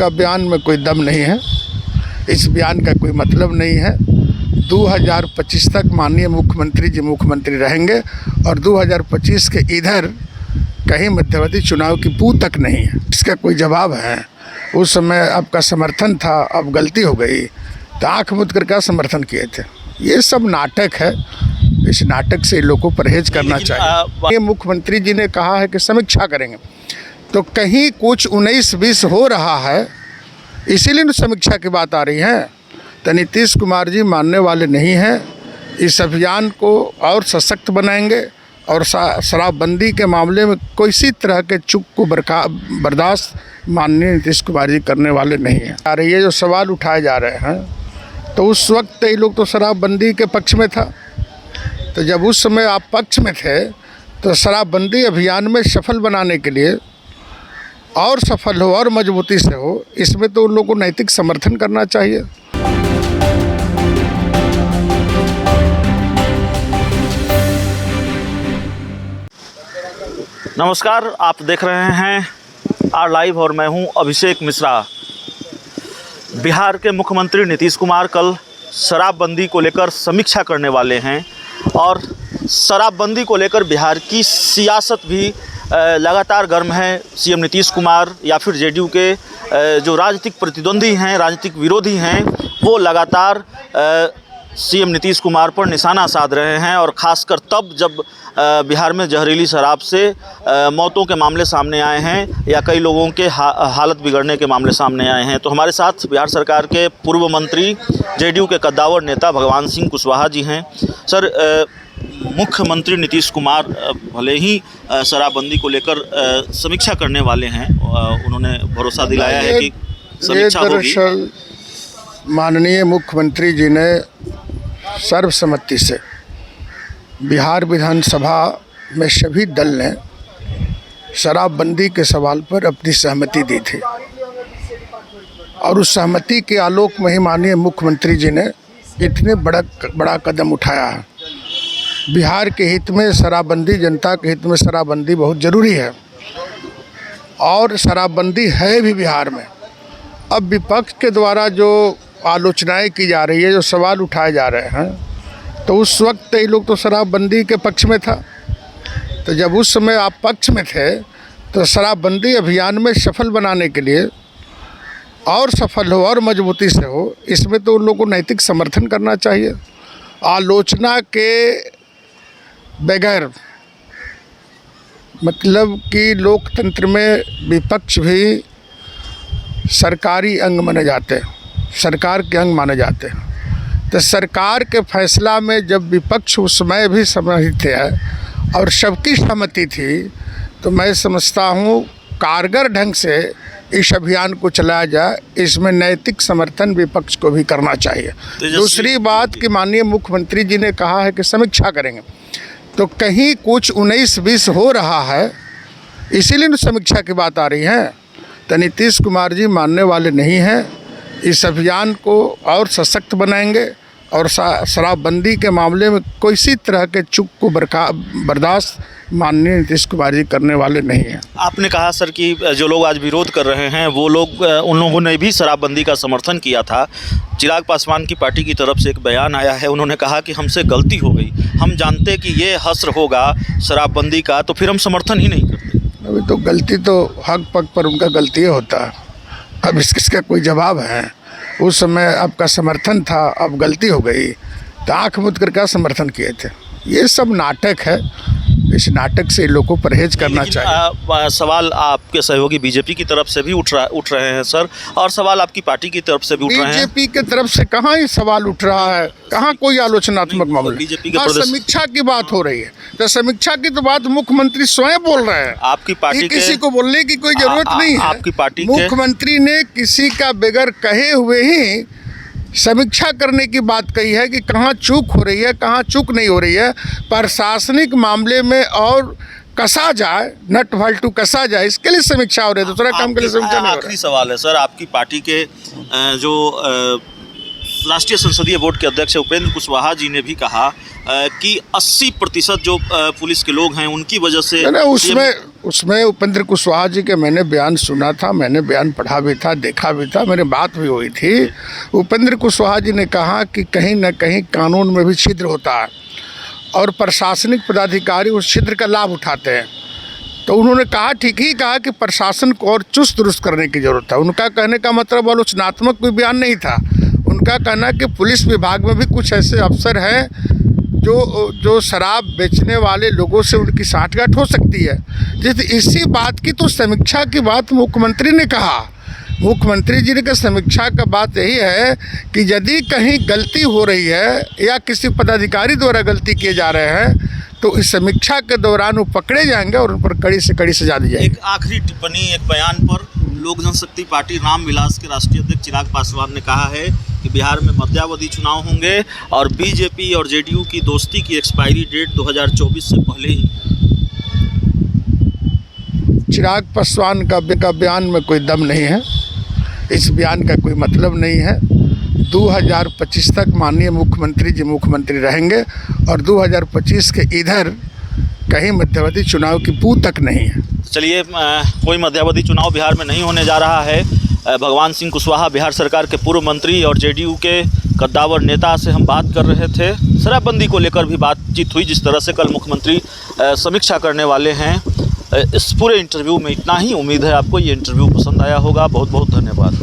का बयान में कोई दम नहीं है, इस बयान का कोई मतलब नहीं है। 2025 तक माननीय मुख्यमंत्री जी मुख्यमंत्री रहेंगे और 2025 के इधर कहीं मध्यवर्ती चुनाव की पू तक नहीं है। इसका कोई जवाब है? उस समय आपका समर्थन था, अब गलती हो गई तो आँख मूंद कर क्या समर्थन किए थे? ये सब नाटक है। इस नाटक से लोगों को परहेज करना चाहिए। ये मुख्यमंत्री जी ने कहा है कि समीक्षा करेंगे, तो कहीं कुछ 19-20 हो रहा है, इसीलिए तो समीक्षा की बात आ रही है। तो नीतीश कुमार जी मानने वाले नहीं हैं। इस अभियान को और सशक्त बनाएंगे और शराबबंदी के मामले में किसी तरह के चूक को बर्दाश्त माननीय नीतीश कुमार जी करने वाले नहीं हैं। आ रही है जो सवाल उठाए जा रहे हैं, तो उस वक्त ये लोग तो शराबबंदी के पक्ष में था। तो जब उस समय आप पक्ष में थे तो शराबबंदी अभियान में सफल बनाने के लिए और सफल हो और मजबूती से हो, इसमें तो उन लोगों को नैतिक समर्थन करना चाहिए। नमस्कार, आप देख रहे हैं आर लाइव और मैं हूं अभिषेक मिश्रा। बिहार के मुख्यमंत्री नीतीश कुमार कल शराबबंदी को लेकर समीक्षा करने वाले हैं और शराबबंदी को लेकर बिहार की सियासत भी लगातार गर्म है। सीएम नीतीश कुमार या फिर जेडीयू के जो राजनीतिक प्रतिद्वंदी हैं, राजनीतिक विरोधी हैं, वो लगातार सीएम नीतीश कुमार पर निशाना साध रहे हैं और ख़ासकर तब जब बिहार में जहरीली शराब से मौतों के मामले सामने आए हैं या कई लोगों के हालत बिगड़ने के मामले सामने आए हैं। तो हमारे साथ बिहार सरकार के पूर्व मंत्री, जेडीयू के कद्दावर नेता भगवान सिंह कुशवाहा जी हैं। सर, मुख्यमंत्री नीतीश कुमार भले ही शराबबंदी को लेकर समीक्षा करने वाले हैं, उन्होंने भरोसा दिलाया है कि समीक्षा होगी। दरअसल माननीय मुख्यमंत्री जी ने सर्वसम्मति से बिहार विधानसभा में सभी दल ने शराबबंदी के सवाल पर अपनी सहमति दी थी और उस सहमति के आलोक में ही माननीय मुख्यमंत्री जी ने इतने बड़ा कदम उठाया है। बिहार के हित में शराबबंदी, जनता के हित में शराबबंदी बहुत ज़रूरी है और शराबबंदी है भी बिहार में। अब विपक्ष के द्वारा जो आलोचनाएं की जा रही है, जो सवाल उठाए जा रहे हैं, तो उस वक्त ये लोग तो शराबबंदी के पक्ष में था। तो जब उस समय आप पक्ष में थे तो शराबबंदी अभियान में सफल बनाने के लिए और सफल हो और मजबूती से हो, इसमें तो उन लोगों को नैतिक समर्थन करना चाहिए। आलोचना के बगैर मतलब कि लोकतंत्र में विपक्ष भी सरकारी अंग माने जाते हैं, सरकार के अंग माने जाते हैं। तो सरकार के फैसला में जब विपक्ष उस समय भी सम्मिलित थे और सबकी सहमति थी, तो मैं समझता हूँ कारगर ढंग से इस अभियान को चलाया जाए। इसमें नैतिक समर्थन विपक्ष को भी करना चाहिए। दूसरी बात कि माननीय मुख्यमंत्री जी ने कहा है कि समीक्षा करेंगे, तो कहीं कुछ 19-20 हो रहा है, इसीलिए तो समीक्षा की बात आ रही है। तो नीतीश कुमार जी मानने वाले नहीं हैं। इस अभियान को और सशक्त बनाएंगे और शराबबंदी के मामले में किसी तरह के चूक को बर्दाश्त माननीय नीतीश कुमार जी करने वाले नहीं हैं। आपने कहा सर कि जो लोग आज विरोध कर रहे हैं वो लोग, उन लोगों ने भी शराबबंदी का समर्थन किया था। चिराग पासवान की पार्टी की तरफ से एक बयान आया है, उन्होंने कहा कि हमसे गलती हो गई, हम जानते कि ये हश्र होगा शराबबंदी का, तो फिर हम समर्थन ही नहीं करते। अभी तो गलती तो हक पक पर उनका गलती होता है। अब इसका कोई जवाब है? उस समय आपका समर्थन था, अब गलती हो गई तो आँख मूंद कर क्या समर्थन किए थे? ये सब नाटक है। इस नाटक से लोगों को परहेज करना चाहिए। सवाल आपके सहयोगी बीजेपी की तरफ से भी उठ रहे हैं सर, और सवाल आपकी पार्टी की तरफ से भी उठ रहे हैं। बीजेपी की तरफ से कहाँ ये सवाल उठ रहा है? कहाँ कोई आलोचनात्मक मामला? बीजेपी के समीक्षा की बात हो रही है, तो समीक्षा की तो बात मुख्यमंत्री स्वयं बोल रहे हैं। आपकी पार्टी किसी को बोलने की कोई जरूरत नहीं है। आपकी पार्टी मुख्यमंत्री ने किसी का बगैर कहे हुए ही समीक्षा करने की बात कही है कि कहाँ चूक हो रही है, कहाँ चूक नहीं हो रही है। प्रशासनिक मामले में और कसा जाए, नट भल्टू कसा जाए, इसके लिए समीक्षा हो रही है। दूसरा काम के लिए समीक्षा नहीं हो रही है। आखिरी सवाल है सर, आपकी पार्टी के जो राष्ट्रीय संसदीय बोर्ड के अध्यक्ष उपेंद्र कुशवाहा जी ने भी कहा कि 80% जो पुलिस के लोग हैं उनकी वजह से उसमें उपेंद्र कुशवाहा जी के मैंने बयान सुना था, मैंने बयान पढ़ा भी था, देखा भी था, मेरी बात भी हुई थी। उपेंद्र कुशवाहा जी ने कहा कि कहीं ना कहीं कानून में भी छिद्र होता है और प्रशासनिक पदाधिकारी उस छिद्र का लाभ उठाते हैं। तो उन्होंने कहा, ठीक ही कहा कि प्रशासन को और चुस्त दुरुस्त करने की ज़रूरत है। उनका कहने का मतलब आलोचनात्मक कोई बयान नहीं था। उनका कहना कि पुलिस विभाग में भी कुछ ऐसे अफसर हैं जो शराब बेचने वाले लोगों से उनकी साठगांठ हो सकती है। जैसे इसी बात की तो समीक्षा की बात मुख्यमंत्री ने कहा। मुख्यमंत्री जी ने समीक्षा का बात यही है कि यदि कहीं गलती हो रही है या किसी पदाधिकारी द्वारा गलती किए जा रहे हैं तो इस समीक्षा के दौरान वो पकड़े जाएंगे और उन पर कड़ी से कड़ी सजा दी जाएगी। एक आखिरी टिप्पणी, एक बयान पर लोक जनशक्ति पार्टी रामविलास के राष्ट्रीय अध्यक्ष चिराग पासवान ने कहा है कि बिहार में मध्यावधि चुनाव होंगे और बीजेपी और जेडीयू की दोस्ती की एक्सपायरी डेट 2024 से पहले ही है। चिराग पासवान का बयान में कोई दम नहीं है, इस बयान का कोई मतलब नहीं है। 2025 तक माननीय मुख्यमंत्री जी मुख्यमंत्री रहेंगे और 2025 के इधर कहीं मध्यावधि चुनाव की पू तक नहीं है। चलिए, कोई मध्यावधि चुनाव बिहार में नहीं होने जा रहा है। भगवान सिंह कुशवाहा बिहार सरकार के पूर्व मंत्री और जेडीयू के कद्दावर नेता से हम बात कर रहे थे। शराबबंदी को लेकर भी बातचीत हुई, जिस तरह से कल मुख्यमंत्री समीक्षा करने वाले हैं। इस पूरे इंटरव्यू में इतना ही। उम्मीद है आपको ये इंटरव्यू पसंद आया होगा। बहुत बहुत धन्यवाद।